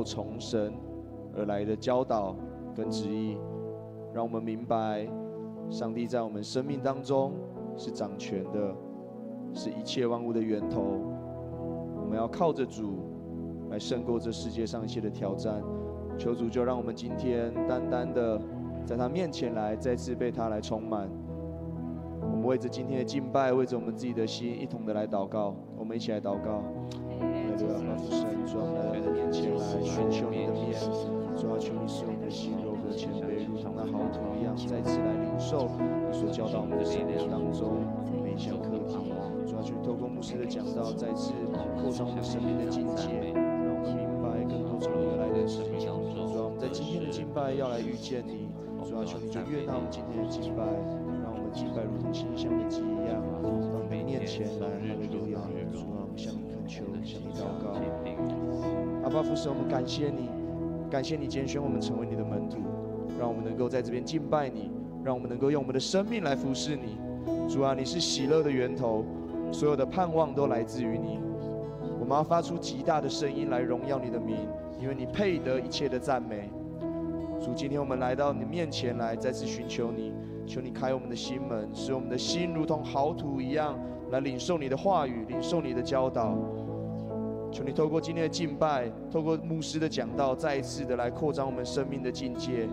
从神而来的教导跟旨意，让我们明白，上帝在我们生命当中是掌权的，是一切万物的源头。我们要靠着主来胜过这世界上一切的挑战。求主就让我们今天单单的在他面前来，再次被他来充满。我们为着今天的敬拜，为着我们自己的心，一同的来祷告。我们一起来祷告。主啊，父神，主啊，来到你的面前来寻求你的面。主啊，求你使我们的心柔和谦卑，如同那好土一样，再次来领受你所教导我们的生活当中每一项课题。主啊，求你透过牧师的讲道，再次扩张我们生命的境界，让我们明白更多从你而来的生命。主啊，我们在今天的敬拜要来遇见你。主啊，求你就悦纳我们今天的敬拜，让我们敬拜如同馨香的祭一样，到你面前来。哈利路亚！主啊，我们向你恳求，向你祷告。阿爸父神，我们感谢你，感谢你拣选我们成为你的门徒，让我们能够在这边敬拜你，让我们能够用我们的生命来服侍你。主啊，你是喜乐的源头，所有的盼望都来自于你。我们要发出极大的声音来荣耀你的名，因为你配得一切的赞美。主，今天我们来到你面前来，再次寻求你，求你开我们的心门，使我们的心如同好土一样，来领受你的话语，领受你的教导。求你透过今天的敬拜，透过牧师的讲道，再一次的来扩张我们生命的境界，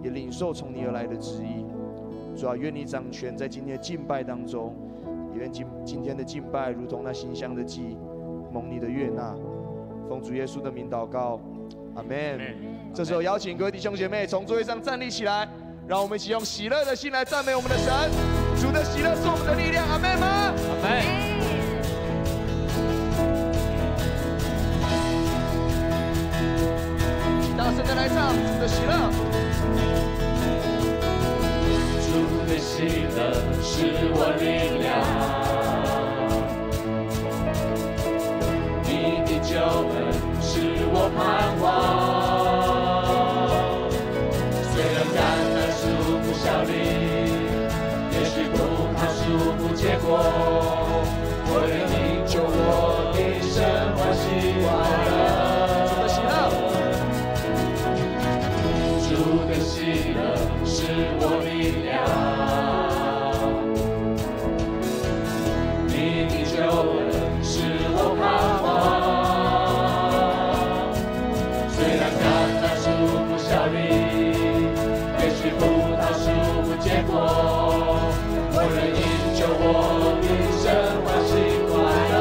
也领受从你而来的旨意。主啊，愿你掌权在今天的敬拜当中，也愿今天的敬拜如同那馨香的祭，蒙你的悦纳。奉主耶稣的名祷告，阿们。这时候邀请各位弟兄姐妹从座位上站立起来，让我们一起用喜乐的心来赞美我们的神。主的喜乐是我们的力量，阿们吗？阿们。大声的来唱主的喜乐。主的喜乐是我力量，你的救恩是我盼望。虽然橄榄树不效力，也许葡萄树不结果，我愿你救我的神欢喜快乐。主的喜乐是我力量，你的救恩是我盼望。虽然橄榄树不效力，也许葡萄树不结果，我愿因救我的神欢喜快乐。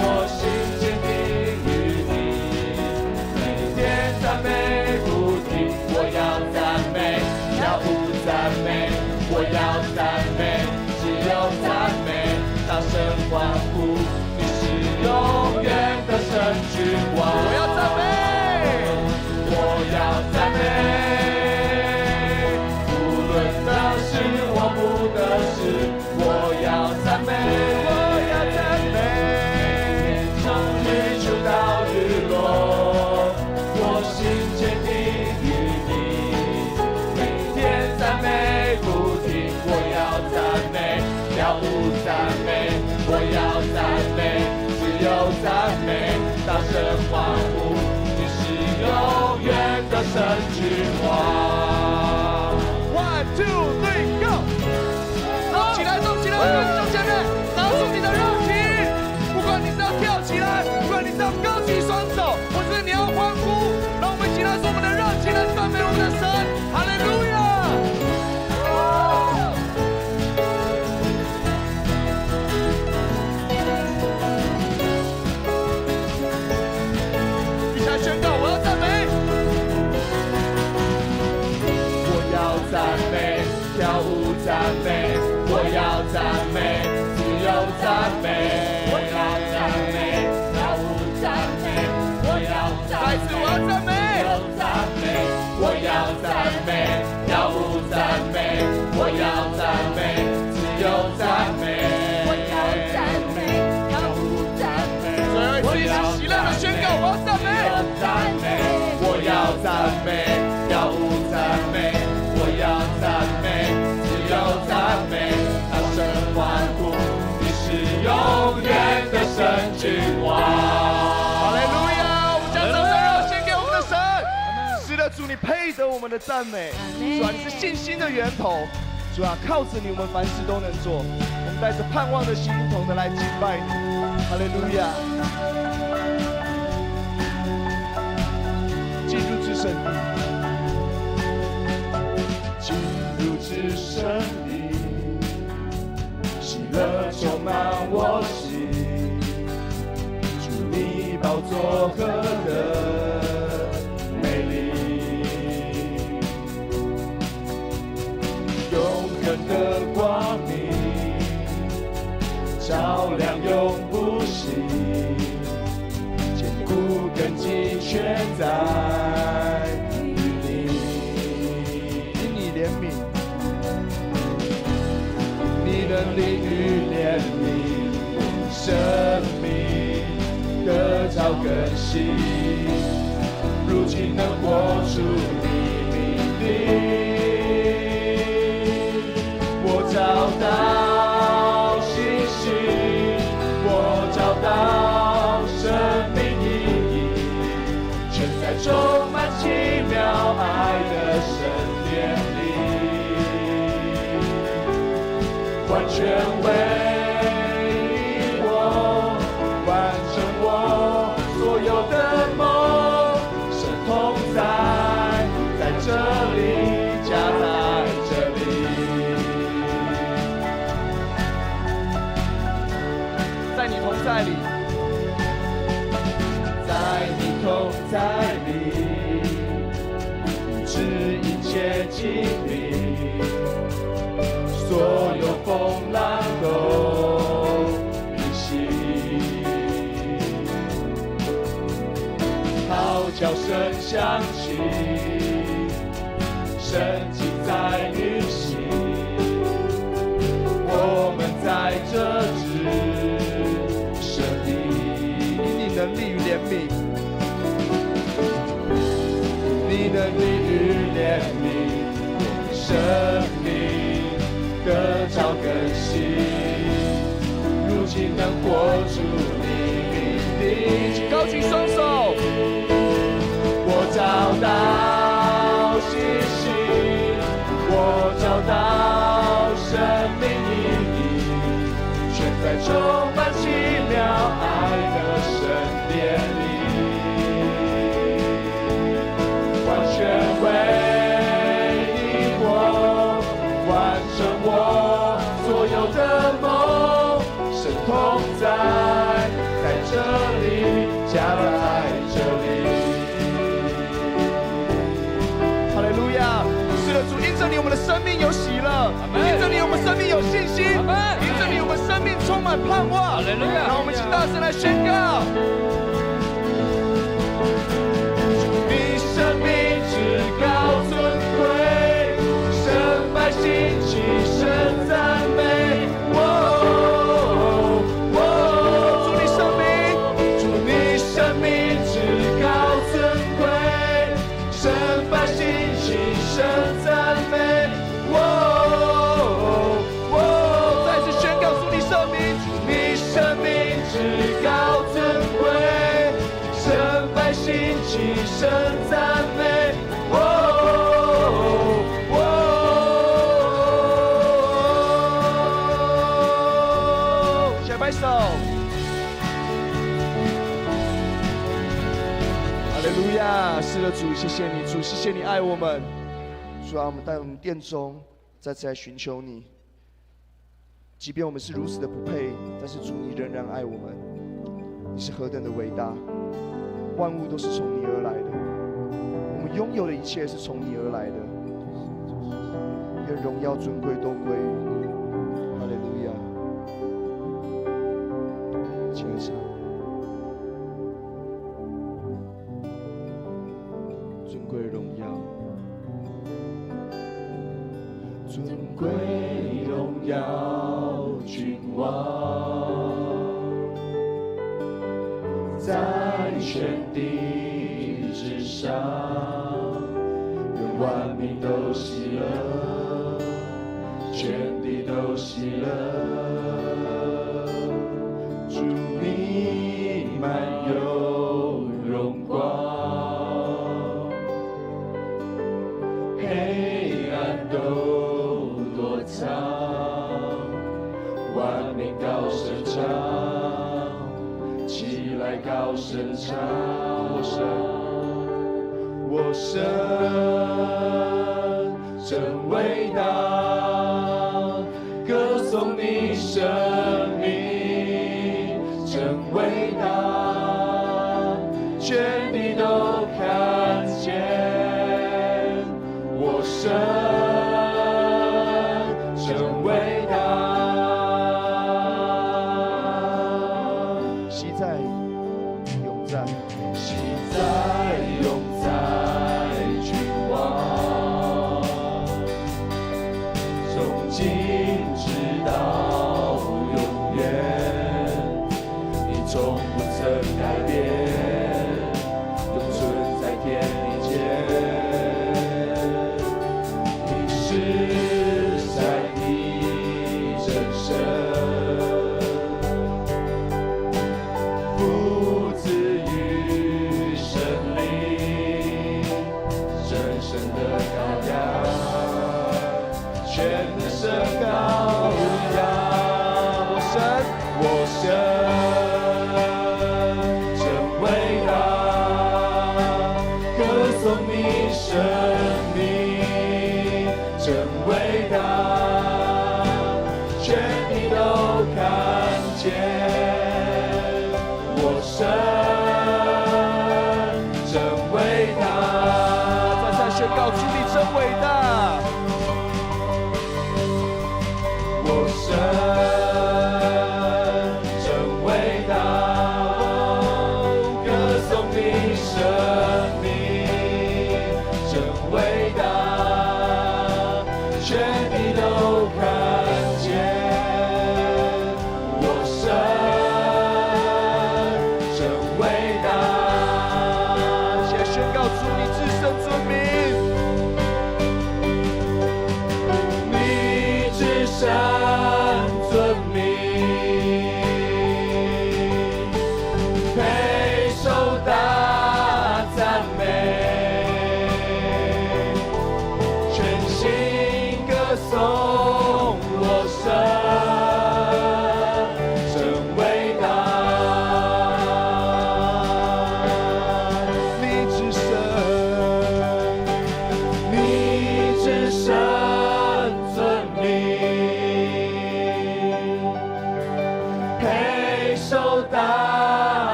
我赞美，只有赞美，大声欢呼，你是永远的神君王。One, two, three, go！ 动起来，动起来！弟兄姐妹，拿出你的热情，不管你是要跳起来，不管你是要高举双手，或是你要欢呼，让我们一起来说我们的热情来赞美我们的神，哈利路亚！一起来宣告，我要赞美，我要赞美，跳舞赞美，我要赞美，自由赞美，我要赞美，跳舞赞美，我要赞美，我要赞美，我要赞美，跳舞赞美，我要赞美，自由赞美，我要赞美，跳舞赞美，最后一次一起喜乐的宣告，我要赞美，我要赞美，跳舞赞美，我要赞美，自由赞美，大声欢呼，你是永远的神君王。哈利路亚！我们将掌声热献给我们的神。是的，主，你配得我们的赞美。主啊，你是信心的源头。主啊，靠着你，我们凡事都能做。我们带着盼望的心，一同的来敬拜你。哈利路亚！进入至圣地，进入至圣地，喜乐充满我心。主，你宝座何等美丽，永恒的光明照亮永不息，坚固根基全在于你。因你怜悯，你能力与怜悯，生命得着更新，如今能活出你命令。我找到信心，我找到生命意义，全在充满奇妙爱的神殿里，完全为我完成我所有的梦，神同在，在这里，家在这里，在你同在里，在你同在里，指一切疾病，所有风浪都平息，号角声响起，神迹在运行，我们在这至圣地，因你能力与怜悯，你能力与怜悯，生命得着更新，如今能活出你命令。高举双手，我找到信心，我找到生命意义，全在充满奇妙爱的神殿里，完全为我完成我所有的梦，神同在，在这里，家在这里。哈利路亚！是的，主，因着你，我们的生命有喜乐；因着你，我们生命有信心；因着你，我们生命充满盼望。让我们一起大声来宣告：你生命至高尊贵，神百姓齐声赞美。祝你生命，祝你生命至高尊贵，神百姓齐声赞美。再次宣告，祝你生命，祝你生命。至高尊贵，神百姓齐声赞美。起来拍手！哈利路亚！是的，主，谢谢你，主，谢谢你爱我们。主啊，我们在我们殿中再次来寻求你。即便我们是如此的不配，但是主，你仍然爱我们。你是何等的伟大！万物都是从你而来的，我们拥有的一切是从你而来的。愿荣耀尊贵都归于你。哈利路亚！请唱。尊贵荣耀，尊贵荣耀，君王，在全地之上，愿万民都喜乐，全地都喜乐。主你满有荣光，黑暗都躲藏，万民高声唱，起来高声唱，我神真伟大，歌颂你生命真伟大，全地都看见我神真伟大。昔在永在，昔在永在，君王，从今直到永远，你从不曾改变，永存在天地间。你是在你真神。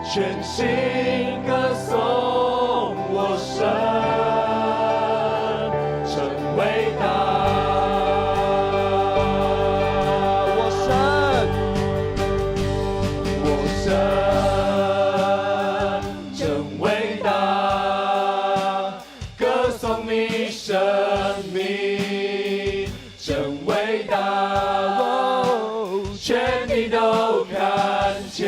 全心歌颂我神，真伟大。我神，真伟大，歌颂你生命，真伟大，全地都看见。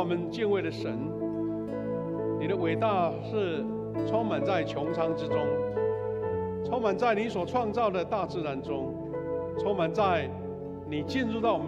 们敬畏的神，你的伟大是充满在穹苍之中，充满在你所创造的大自然中，充满在你进入到我们